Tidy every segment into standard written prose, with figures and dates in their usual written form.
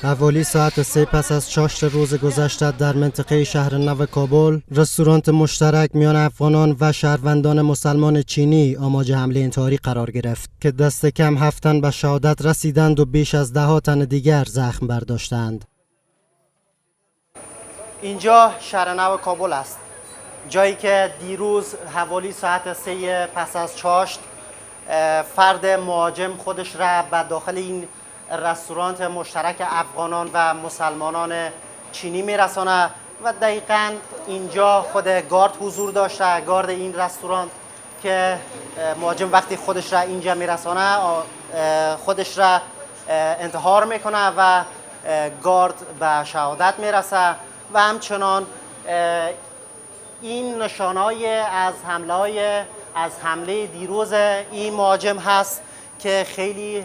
حوالی ساعت 3 پس از چاشت روز گذشته در منطقه شهر نو کابل، رستوران مشترک میان افغانان و شهروندان مسلمان چینی آماج حمله انتحاری قرار گرفت که دست کم 7 تن به شهادت رسیدند و بیش از 10 تن دیگر زخم برداشتند. اینجا شهر نو کابل است، جایی که دیروز حوالی ساعت 3 پس از چاشت فرد مهاجم خودش را به داخل این رستوران مشترک افغانان و مسلمانان چینی میرسانه و دقیقاً اینجا خود گارد حضور داشته. گارد این رستوران که مهاجم وقتی خودش را اینجا میرسانه خودش را انتحار میکنه و گارد به شهادت میرسه و همچنان این نشانهای از حمله دیروز این مهاجم هست که خیلی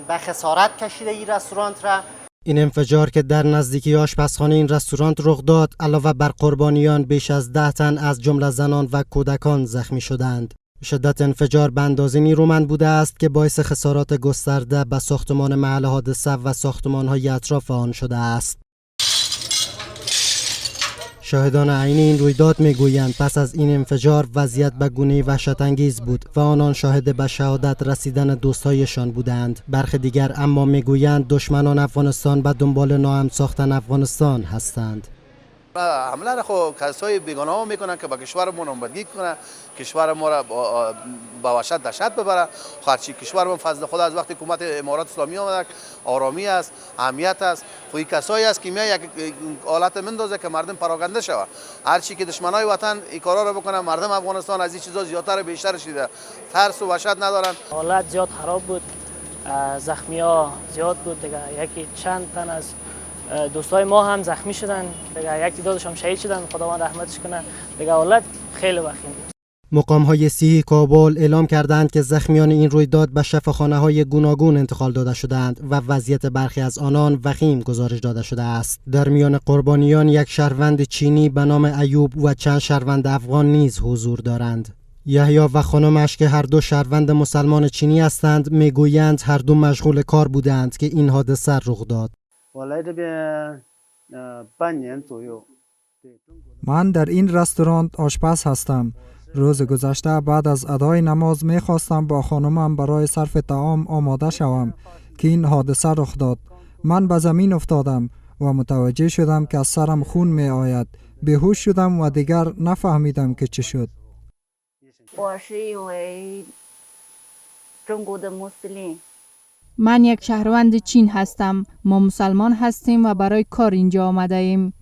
به خسارت کشیده این رستوران را. این انفجار که در نزدیکی آشپزخانه این رستوران رخ داد، علاوه بر قربانیان بیش از 10 تن از جمله زنان و کودکان زخمی شدند. شدت انفجار به اندازه نیرومند بوده است که باعث خسارات گسترده به ساختمان محل حادثه و ساختمان‌های اطراف آن شده است. شاهدان عینی این رویداد میگویند پس از این انفجار وضعیت به گونه‌ای وحشت‌انگیز بود و آنان شاهد به شهادت رسیدن دوستایشان بودند. برخی دیگر اما میگویند دشمنان افغانستان به دنبال ناامن ساختن افغانستان هستند. حمله را خب کسای بیگانه ها میکنن که با کشورمون آمدگی کنه، کشور ما را با وحشت دهشت ببره. هرچی کشورمون فضل خدا از وقتی حکومت امارات اسلامی آمده آرامی است، امنیت است. خب این کسایی است که میاد یک حالت مندازه که مردم پراکنده شود. هرچی که دشمنای وطن این کارا را بکنن، مردم افغانستان از این چیزا زیادتر بیشتر شده، ترس و وحشت ندارن. حالت زیاد خراب بود، زخمی ها زیاد بود دیگه. یکی چند تن از دوستای ما هم زخمی شدن دیگه، یک تعدادش هم شهید شدن، خداوند رحمتش کنه دیگه. حالت خیلی وخیم بود. مقام‌های صحی کابل اعلام کردند که زخمیان این رویداد به شفاخانه‌های گوناگون انتقال داده شدند و وضعیت برخی از آنان وخیم گزارش داده شده است. در میان قربانیان یک شهروند چینی به نام ایوب و چند شهروند افغان نیز حضور دارند. یحیی و خانمش که هر دو شهروند مسلمان چینی هستند میگویند هر دو مشغول کار بودند که این حادثه رخ داد. من در این رستوران آشپز هستم. روز گذشته بعد از ادای نماز میخواستم با خانمم برای صرف طعام آماده شوم که این حادثه رخ داد. من به زمین افتادم و متوجه شدم که از سرم خون می آید. بیهوش شدم و دیگر نفهمیدم که چه شد. من یک شهروند چین هستم. ما مسلمان هستیم و برای کار اینجا آمده ایم.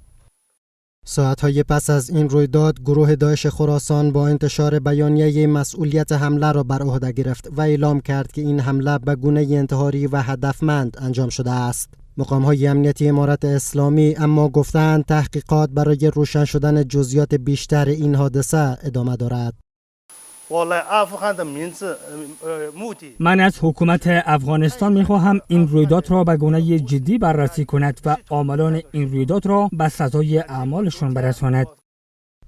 ساعتهای پس از این رویداد گروه داعش خراسان با انتشار بیانیه مسئولیت حمله را بر عهده گرفت و اعلام کرد که این حمله به گونه انتحاری و هدفمند انجام شده است. مقام‌های امنیتی امارت اسلامی اما گفتند تحقیقات برای روشن شدن جزئیات بیشتر این حادثه ادامه دارد. من از حکومت افغانستان میخواهم این رویداد را به گونه جدی بررسی کند و عاملان این رویداد را به سزای اعمالشان برساند.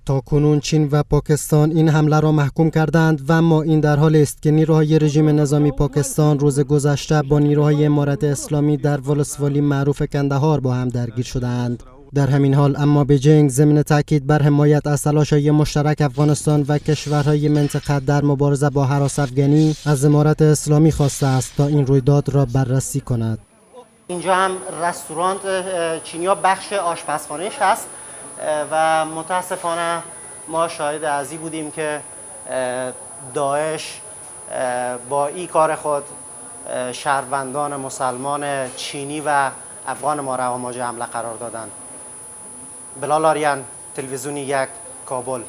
تا کنون چین و پاکستان این حمله را محکوم کردند و اما این در حالی است که نیروهای رژیم نظامی پاکستان روز گذشته با نیروهای امارت اسلامی در ولسوالی معروف کندهار با هم درگیر شدند. در همین حال اما بیجینگ ضمن تاکید بر حمایت از تلاش‌های مشترک افغانستان و کشورهای منطقه در مبارزه با هراس افغانی از امارت اسلامی خواسته است تا این رویداد را بررسی کند. اینجا هم رستوران چینیا بخش آشپزخانه‌اش هست و متاسفانه ما شاهد ازی بودیم که داعش با این کار خود شهروندان مسلمان چینی و افغان ما را آماج حمله قرار دادند. بلال آریان، تلویزیونی 1 کابل.